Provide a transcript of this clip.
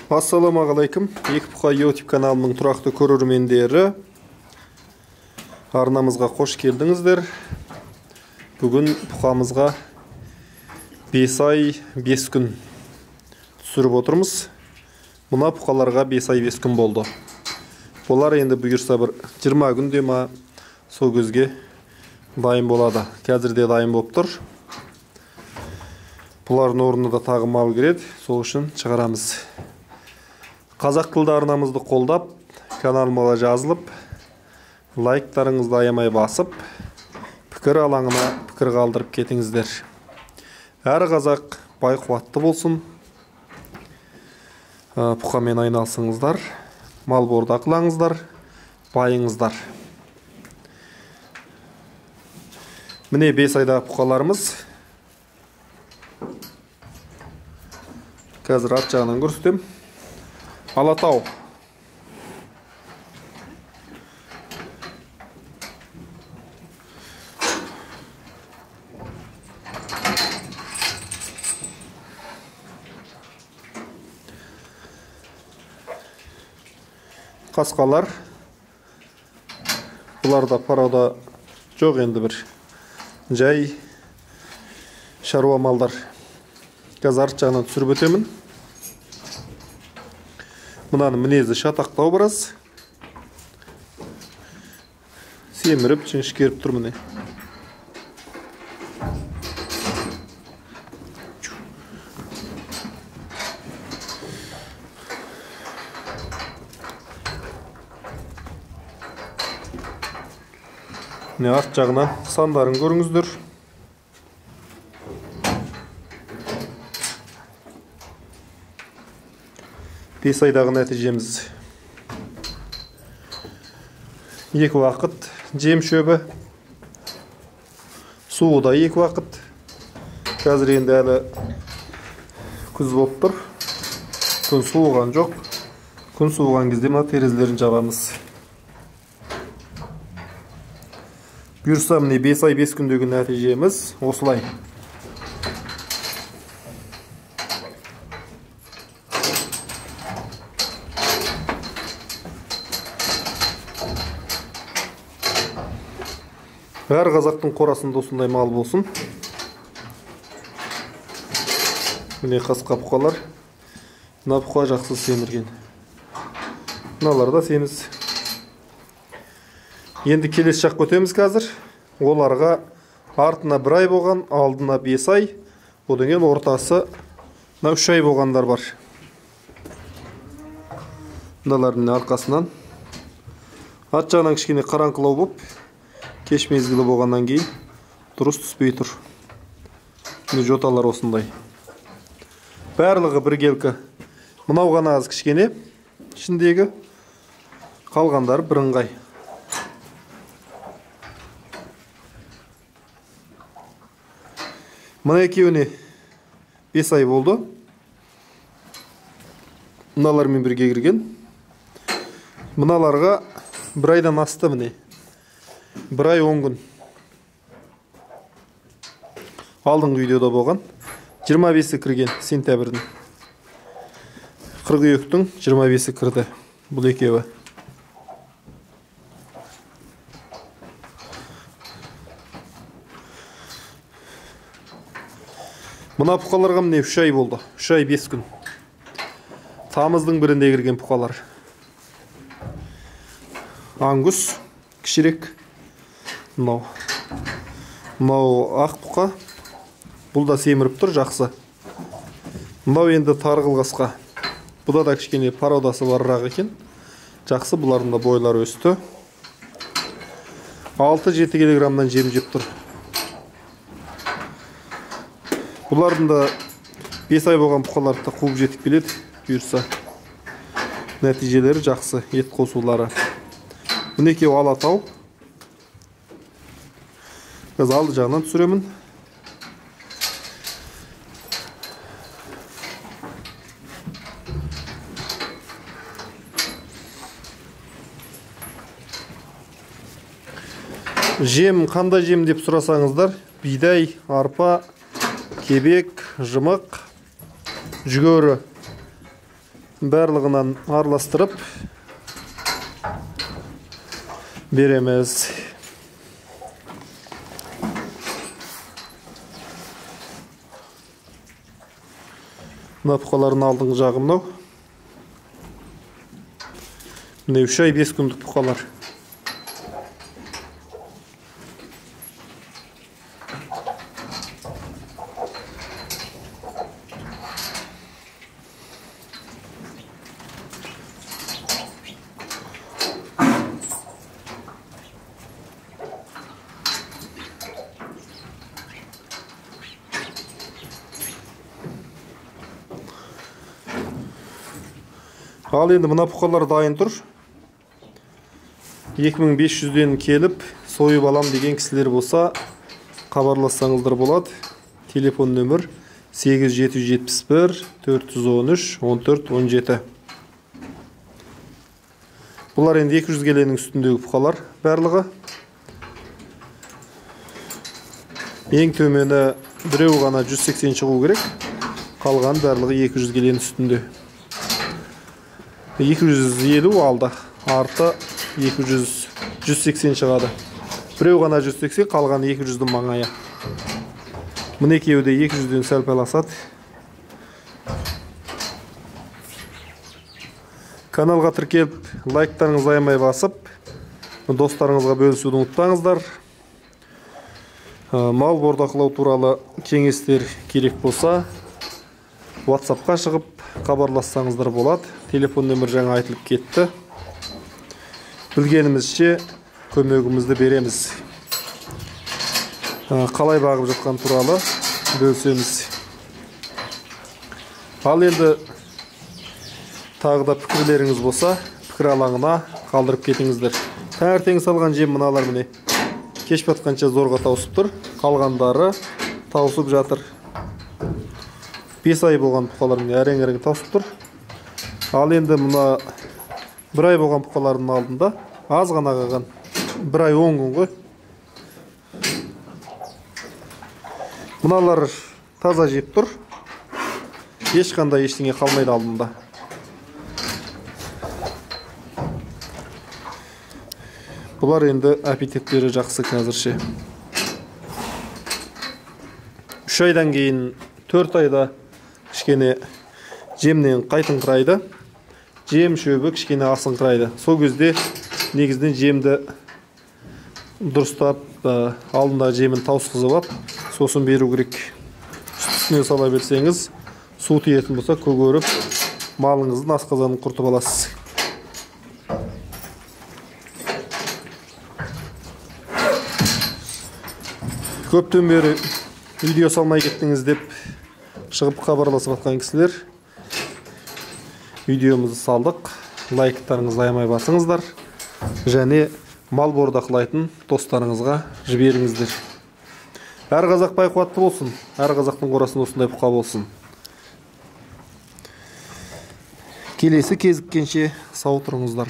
Ассалаумағалейкум. Екі бұқа YouTube каналының тұрақты көрермендері. Арнамызға қош келдіңіздер. Бүгін бұқамызға 5 ай 5 күн түсіріп отырмыз. Мұна бұқаларға 5 ай 5 күн болды. Олар енді бұйырса бір 20 күнде ма сол көзге дайын болады. Қазірде дайын болып тұр. Бұлардың орнына да тағы мал кереді. Сол үшін шығарамыз. Қазақ тілді арнамызды қолдап, каналыма жазылып, лайктарыңызды аямай басып, пікір алаңына пікір қалдырып кетіңіздер. Әр қазақ бай қуатты болсын. Бұқамен айналсыңыздар, мал бордақылаңыздар, байыңыздар. Міне 5 айдағы бұқаларымыз. Қазір ат жағынан көрсетем. Алатау. Қасқалар. Бұларда парада жоқ енді бір жай шаруа малдар. Қазір арт жағынан түсіріп өтемін. Мұнаның мінезі шатақтау біраз. Семіріп, жіңішкеріп тұр міне. Міне арт жағынан сандарын көріңіздер. Бес айдағы нәтижеміз. 2 уақыт жем шөбі. Суы да 2 уақыт. Қазір енді әлі күз болып тұр. Күн суыған жоқ. Күн суыған кезде мына терезелерін жабамыз. Бұйырса міне 5 ай 5 күндегі нәтижеміз осылай. Әр қазақтың қорасында осындай мал болсын. Міне қасқа бұқалар. Мына бұқа жақсы семірген. Мыналар да семіз. Енді келесі жаққа өтеміз қазір. Оларға артына 1 ай болған, алдына 5 ай. Одан кейін ортасы 3 ай болғандар бар. Мыналар міне арқасынан. Ат жағынан кішкене қараңғылау болып, кеш мезгілі болғаннан кейін дұрыс түспей тұр. Міне жоталар осындай. Барлығы бір келкі. Мынау ғана аз кішкене. Ішіндегі қалғандары бірыңғай. Мына екеуіне 5 ай болды. Мыналармен бірге кірген. Мыналарға 1 айдан асты міне. 1 ай 10 күн. Алдыңғы видеода болған. 25-і кірген сентябрьдің. Қыркүйектің 25-і кірді. Бұл екеуі. Мына бұқаларға міне 3 ай болды. 3 ай 5 күн. Тамыздың 1-інде кірген бұқалар. Ангус, кішірек. Мынау ақ бұқа. Бұл да семіріп тұр, жақсы. Мынау енді тарғыл қасқа. Бұда да кішкене пародасы барырақ екен. Жақсы, бұлардың да бойлары өсті. 6-7 килограммнан жем жеп тұр. Бұлардың да 5 ай болған бұқаларды қуып жетіп келеді. Бұйырса. Нәтижелері жақсы, ет қосулары. Мінекей Алатау. Біз алды жағынан түсіремін. Жем, қандай жем деп сұрасаңыздар, бидай, арпа, кебек, жымық, жүгері. барлығынан араластырып береміз. Мына бұқалардың алдыңғы жағы мынау. Міне 3 ай 5 күндік бұқалар. Ал енді мына бұқалар дайын тұр. 2500-ден келіп сойып алам деген кісілер болса, хабарлассаңыздар болады. Телефон нөмір 8771 413 14 17. Бұлар енді 200 келенің үстіндегі бұқалар барлығы. Ең төмені біреу ғана 180 шығу керек. Қалған барлығы 200 келенің үстінде. 250 алды. Арты 180 шығады. Біреу ғана 180, қалған 200-дің маңайы. Мына екеуі де 200-ден сәл пәл асады. Каналға тіркеліп, лайктарыңыз аямай басып, достарыңызға бөлісуді ұмытпаңыздар. Мал бордақылау туралы кеңестер керек болса, WhatsApp-қа шығып хабарлассаңыздар болады. Телефон нөмір жаңа айтылып кетті. Білгенімізше көмегімізді береміз. Қалай бағып жатқан туралы бөлісеміз. Ал енді тағы да пікірлеріңіз болса, пікір алаңына қалдырып кетіңіздер. Таңертең салған жем мыналар міне. Кеш батқанша зорға тауысып тұр. Қалғандары тауысып жатыр. 5 ай болған бұқалар міне әрең-әрең тауысып тұр. Ал енді мына 1 ай болған бұқалардың алдында аз ғана қалған. 1 ай 10 күн ғой. Мыналар таза жеп тұр. Ешқандай ештеңе қалмайды алдында. Бұлар енді аппетиттері жақсы қазірше. 3 айдан кейін 4 айда кішкене жемнен қайтыңқырайды. Жем шөбі кішкене асыңқырайды. Сол кезде негізінен жемді дұрыстап алдында жемін таусқызып алып, сосын беру керек. Үстіне сала берсеңіз, су тиетін болса көгеріп, малыңыздың асқазанын құртып аласыз. Көптен бері видео салмай кеттіңіз деп шығып хабарласып атқан кісілер, видеомызды салдық. Лайктарыңызды аямай басыңыздар. Және мал бордақылайтын достарыңызға жіберіңіздер. Әр қазақ байқуатты болсын. Әр қазақтың қорасын осындай бұқа болсын. Келесі кезіккенше сау тұрыңыздар.